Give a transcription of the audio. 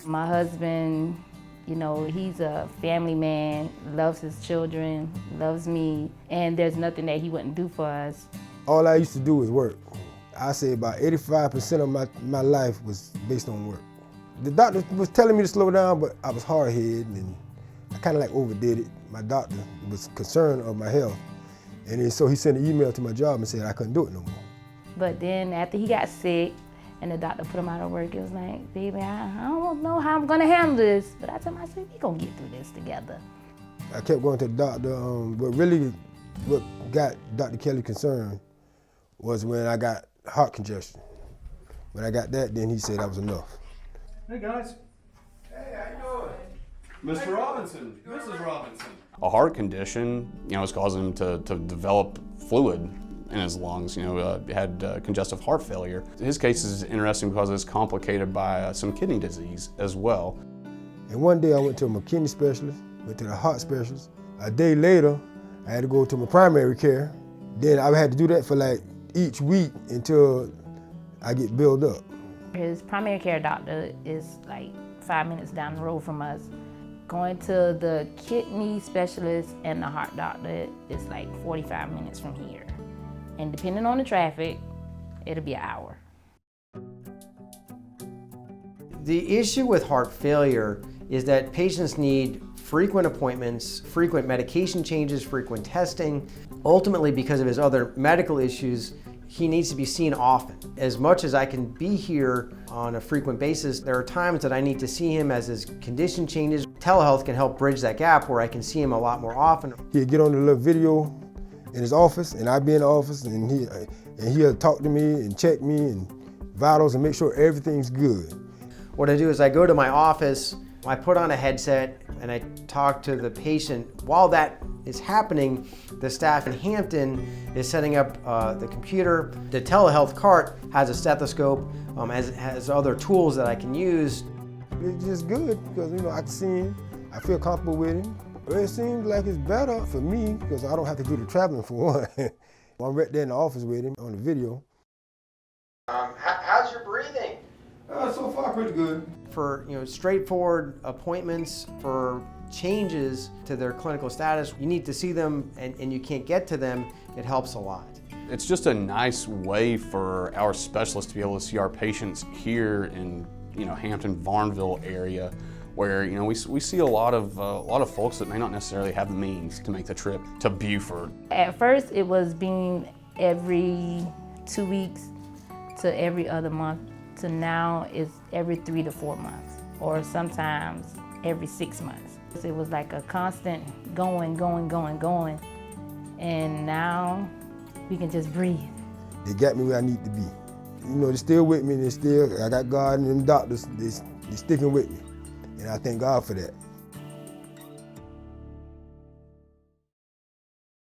My husband, you know, he's a family man, loves his children, loves me, and there's nothing that he wouldn't do for us. All I used to do was work. I say about 85% of my life was based on work. The doctor was telling me to slow down, but I was hard-headed and I kind of like overdid it. My doctor was concerned of my health, and then so he sent an email to my job and said I couldn't do it no more. But then after he got sick and the doctor put him out of work, it was like, baby, I don't know how I'm gonna handle this. But I told him, I said, we gonna get through this together. I kept going to the doctor, what got Dr. Kelly concerned was when I got heart congestion. When I got that, then he said that was enough. Hey guys. Hey, how you doing? Mr. Robinson, Mrs. Robinson. A heart condition, is causing him to develop fluid in his lungs. Had congestive heart failure. His case is interesting because it's complicated by some kidney disease as well. And one day I went to my kidney specialist, went to the heart specialist. A day later, I had to go to my primary care. Then I had to do that for like each week until I get built up. His primary care doctor is like 5 minutes down the road from us. Going to the kidney specialist and the heart doctor is like 45 minutes from here. And depending on the traffic, it'll be an hour. The issue with heart failure is that patients need frequent appointments, frequent medication changes, frequent testing. Ultimately, because of his other medical issues, he needs to be seen often. As much as I can be here on a frequent basis, there are times that I need to see him as his condition changes. Telehealth can help bridge that gap where I can see him a lot more often. He'd get on the little video in his office, and I'd be in the office, and he'll talk to me and check me and vitals and make sure everything's good. What I do is I go to my office, I put on a headset, and I talk to the patient. While that is happening, the staff in Hampton is setting up the computer. The telehealth cart has a stethoscope, has other tools that I can use. It's just good because I can see him, I feel comfortable with him. It seems like it's better for me because I don't have to do the traveling for one. I'm right there in the office with him on the video. How's your breathing? So far pretty good. For straightforward appointments, for changes to their clinical status, you need to see them and you can't get to them, it helps a lot. It's just a nice way for our specialists to be able to see our patients here in Hampton, Varnville area, where we see a lot of folks that may not necessarily have the means to make the trip to Beaufort. At first, it was being every 2 weeks to every other month. To now it's every 3 to 4 months, or sometimes every 6 months. It was like a constant going, and now we can just breathe. They got me where I need to be. They're still with me, I got God and them doctors, they're sticking with me, and I thank God for that.